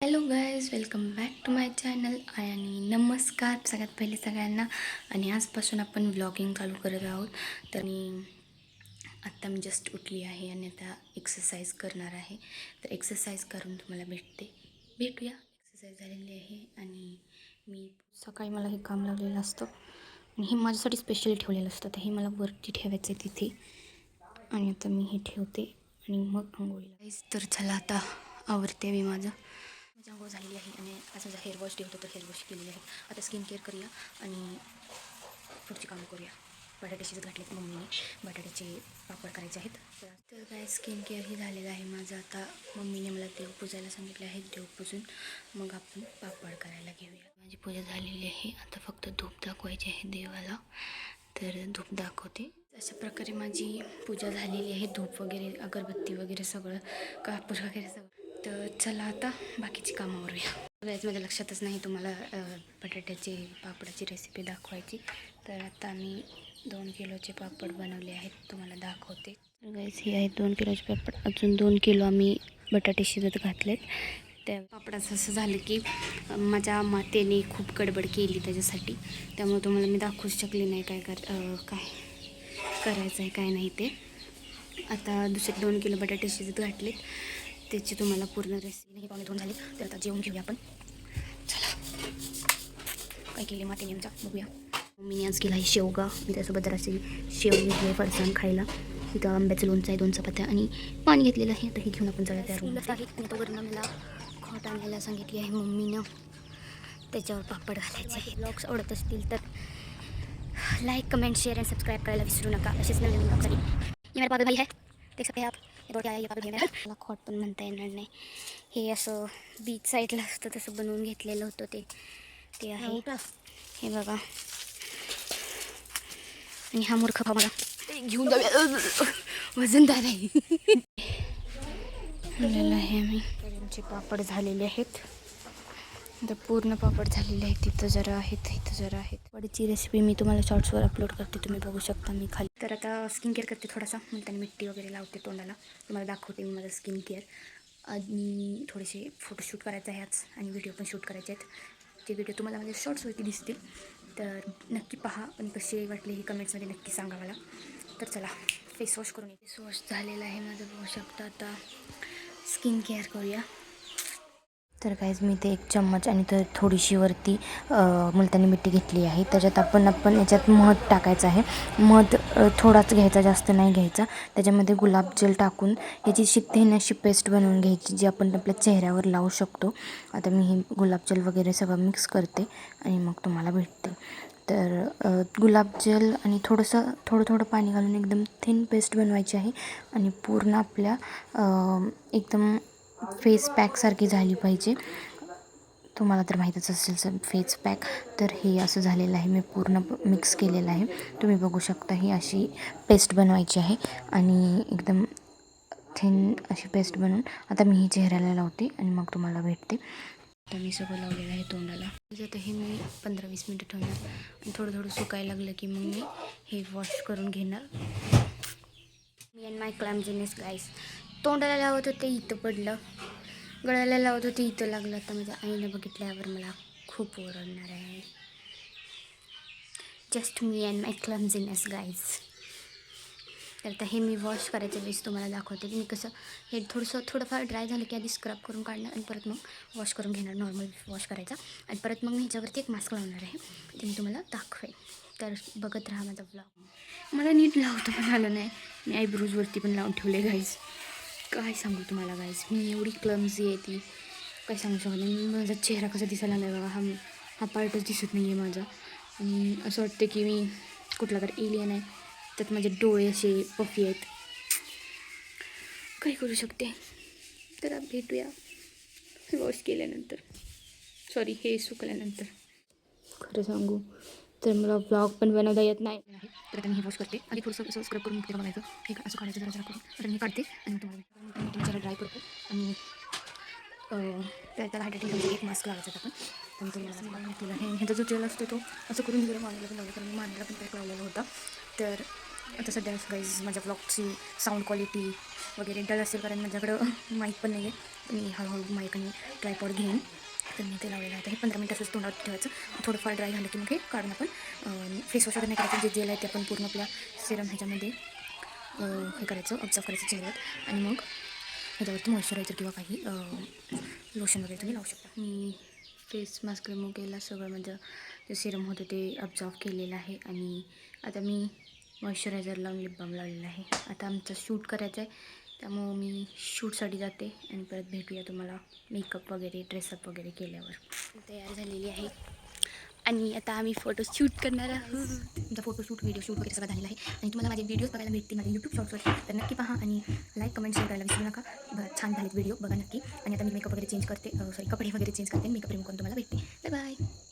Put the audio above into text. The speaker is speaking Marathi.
Hello guys, welcome back to my channel. आणि नमस्कार सगळ्यात पहिले सगळ्यांना. आणि आजपासून आपण व्लॉगिंग चालू करत आहोत. तर आत्ता मी जस्ट उठली आहे आणि आता एक्सरसाइज करणार आहे. तर एक्सरसाइज करून तुम्हाला भेटूया. एक्सरसाइज झालेली आहे आणि मी सकाळी मला हे काम लावलेलं असतं आणि हे माझ्यासाठी स्पेशली ठेवलेलं असतं. तर हे मला वरती ठेवायचं आहे तिथे आणि आता मी हे ठेवते आणि मग आंघोळीला. तर चला आता आवरते मी माझी आंघोळ झालेली आहे आणि आज माझा हेअर वॉश डे होतं, तर हेअर वॉश केलेली आहे. आता स्किन केअर करूया आणि पुढची कामं करूया. बटाटे शिजत घातलेत मम्मीने, बटाट्याचे पापड करायचे आहेत. तर काय स्किन केअर ही झालेलं आहे माझं. आता मम्मीने मला देव पूजायला सांगितले आहे. देव पूजून मग आपण पापड करायला घेऊया. माझी पूजा झालेली आहे. आता फक्त धूप दाखवायची आहे देवाला, तर धूप दाखवते. अशा प्रकारे माझी पूजा झालेली आहे. धूप वगैरे, अगरबत्ती वगैरे सगळं, कापूर वगैरे सगळं. तर चला आता बाकीची कामावरूया. गाईज, माझ्या लक्षातच नाही तुम्हाला बटाट्याची पापडाची रेसिपी दाखवायची. तर आता मी 2 किलोचे पापड बनवले आहेत, तुम्हाला दाखवते. तर गाईज, हे आहेत 2 किलोचे पापड. अजून 2 किलो आम्ही बटाटे शिजत घातलेत. त्या पापडाचं असं झालं की माझ्या मातेने खूप गडबड केली त्याच्यासाठी, त्यामुळे तुम्हाला मी दाखवूच शकले नाही काय करायचं आहे काय नाही ते. आता दुसरे 2 किलो बटाटे शिजत घातलेत, त्याची तुम्हाला पूर्ण रेसिपी. पावणे 2 झाले, तर आता जेवून घेऊया आपण. चला, काय केले मातेने आमच्या बघूया. मम्मीने आज केला आहे शेवगा आणि त्यासोबत जराशी शेव घेतली, फरसाण खायला. इथं आंब्याचं लोणचं आहे, 2 चपात्या आणि पाणी घेतलेलं आहे. आता हे घेऊन आपण जरा तयार होणार आहे. आणि तोवरनं मला खोट आणायला सांगितली आहे मम्मीनं, त्याच्यावर पापड घालायचे आहे. ब्लॉग्स आवडत असतील तर लाईक, कमेंट, शेअर आणि सबस्क्राईब करायला विसरू नका. असेच नवीन ब्लॉगसाठी. ये मेरा पागल भाई है, देख सकते हैं आप. ये दौड़ के आया, ये पागल भाई मेरा. मला खोट पण म्हणता येणार नाही. हे असं बीच साईडला असतं तसं बनवून घेतलेलं होतं ते आहे. हे बघा. आणि हा मूर्ख भाऊ मला ते घेऊन जाऊया, वजनदार आहे. आहे आम्ही. आमचे पापड झालेले आहेत. तर पूर्ण पापड झालेले आहेत. तिथं जरा आहेत, इथं जरा आहेत. पापडची रेसिपी मी तुम्हाला शॉर्ट्सवर अपलोड करते, तुम्ही बघू शकता मी खाली. तर आता स्किन केअर करते थोडासा, मग त्याने मिट्टी वगैरे लावते तोंडाला. तुम्हाला दाखवते मी माझं स्किन केअर. आणि थोडेसे फोटोशूट करायचं आहे आज आणि व्हिडिओ पण शूट करायचे आहेत. ते व्हिडिओ तुम्हाला माझ्या शॉर्ट्सवरती दिसतील, तर नक्की पहा आणि कसे वाटले हे कमेंट्समध्ये नक्की सांगा मला. तर चला फेस वॉश करून फेस वॉश झालेला आहे माझं, बघू शकता. आता स्किन केअर करूया. तर काहीच मी ते 1 चम्मच आणि तर थोडीशी वरती मुलतानी मिट्टी घेतली आहे. त्याच्यात आपण याच्यात मध टाकायचं आहे. मध थोडाच घ्यायचा, जास्त नाही घ्यायचा. त्याच्यामध्ये गुलाबजल टाकून याची शेंगदाण्याची अशी पेस्ट बनवून घ्यायची, जी आपण आपल्या चेहऱ्यावर लावू शकतो. आता मी हे गुलाबजल वगैरे सगळं मिक्स करते आणि मग तुम्हाला भेटते. तर गुलाबजल आणि थोडं पाणी घालून एकदम थिन पेस्ट बनवायची आहे आणि पूर्ण आपल्या एकदम फेस पॅकसारखी झाली पाहिजे. तुम्हाला तर माहीतच असेल फेस पॅक. तर हे असं झालेलं आहे, मी पूर्ण मिक्स केलेलं आहे. तुम्ही बघू शकता, ही अशी पेस्ट बनवायची आहे आणि एकदम थिन अशी पेस्ट बनवून आता मी ही चेहऱ्याला लावते आणि मग तुम्हाला भेटते. आता मी सगळं लावलेलं आहे तोंडाला. आता हे मी 15-20 मिनटं ठेवणार आणि थोडं सुकायला लागलं की मग मी हे वॉश करून घेणार. मी अँड माय क्लॅमझीनेस गाईस. तोंडाला लावत होते, इथं पडलं. गळ्याला लावत होते, इथं लागलं. आता माझ्या आईनं बघितल्यावर मला खूप ओरडणार आहे. Just me and my clumsiness guys. तर आता हे मी वॉश करायच्या वेळेस तुम्हाला दाखवते मी कसं. हे थोडंफार ड्राय झालं की आधी स्क्रब करून काढणार आणि परत मग वॉश करून घेणार, नॉर्मल वॉश करायचा. आणि परत मग मी ह्याच्यावरती एक मास्क लावणार आहे, ते मी तुम्हाला दाखवेन. तर बघत राहा माझा ब्लॉग. मला नीट लावतं पण आलं नाही. मी आयब्रोजवरती पण लावून ठेवले गाईज. काय सांगू तुम्हाला गाईज, मी एवढी क्लमझी आहे ती काय सांगू शकत नाही. माझा चेहरा कसा दिसायला नाही बघा, हा पार्टच दिसत नाही आहे माझा. असं वाटतं की मी कुठला तरी एलियन आहे. त्यात माझे डोळे असे पफी आहेत. काय करू शकते. तर भेटूया वॉश केल्यानंतर, सॉरी हे सुकल्यानंतर. खरं सांगू तर मला ब्लॉग पण बनवता येत नाही. तर आता मी हे वॉश करते. आधी थोडंसं असं स्क्रब करून ते बघायचं, हे असं काढायचं जरा करून. तर मी काढते आणि तुम्हाला जरा ड्राय करतो आणि त्याला हायड्रेटिंग एक मास्क लावायचा आपण. तर मी तुम्हाला केलं आहे. ह्याचा जो जेल असतो तो असं करून जरा मांडला पण लावला, कारण मी मांडला पण पॅक लावलेला होता. तर आता सध्या गाईज माझ्या ब्लॉगची साऊंड क्वालिटी वगैरे डल असेल, कारण माझ्याकडं माईक पण नाही आहे. मी हळूहळू माईक आणि ट्रायपॉड घेईन. तर मी ते लावलेलं आहे. हे 15 मिनिट असंच तोंडावर ठेवायचं. थोडंफार ड्राय झालं की मग हे काढून आपण फेसवॉश वगैरे नाही करायचं. जे जेल आहे ते आपण पूर्ण आपल्या सिरम ह्याच्यामध्ये हे करायचं, ऑब्झर्व करायचं चेहऱ्यात. आणि मग ह्याच्यावरती मॉइश्चरायझर किंवा काही लोशन वगैरे तुम्ही लावू शकता. मी फेस मास्क रिमूव्ह केला, सगळं माझं जे सिरम होतं ते ऑब्झर्व केलेलं आहे. आणि आता मी मॉइश्चरायझर लावून लिप बाम लावलेला आहे. आता आमचं शूट करायचं आहे, त्यामुळं मी शूटसाठी जाते आणि परत भेटूया तुम्हाला मेकअप वगैरे ड्रेसअप वगैरे केल्यावर. तयार झालेली आहे आणि आता आम्ही फोटोशूट करणार आहोत. तुमचा फोटोशूट, व्हिडिओ शूट वगैरे सगळं झालेलं आहे. आणि तुम्हाला माझे व्हिडिओज बघायला भेटतील माझ्या यूट्यूब शॉर्ट्सवर, तर नक्की पहा आणि लाईक कमेंट शेअर करायला विसरू नका. छान झालेत व्हिडिओ, बघा नक्की. आणि आता मी मेकअप वगैरे चेंज करते, सॉरी कपडे वगैरे चेंज करते, मेकअप रिमूव्ह करून तुम्हाला भेटते. Bye bye.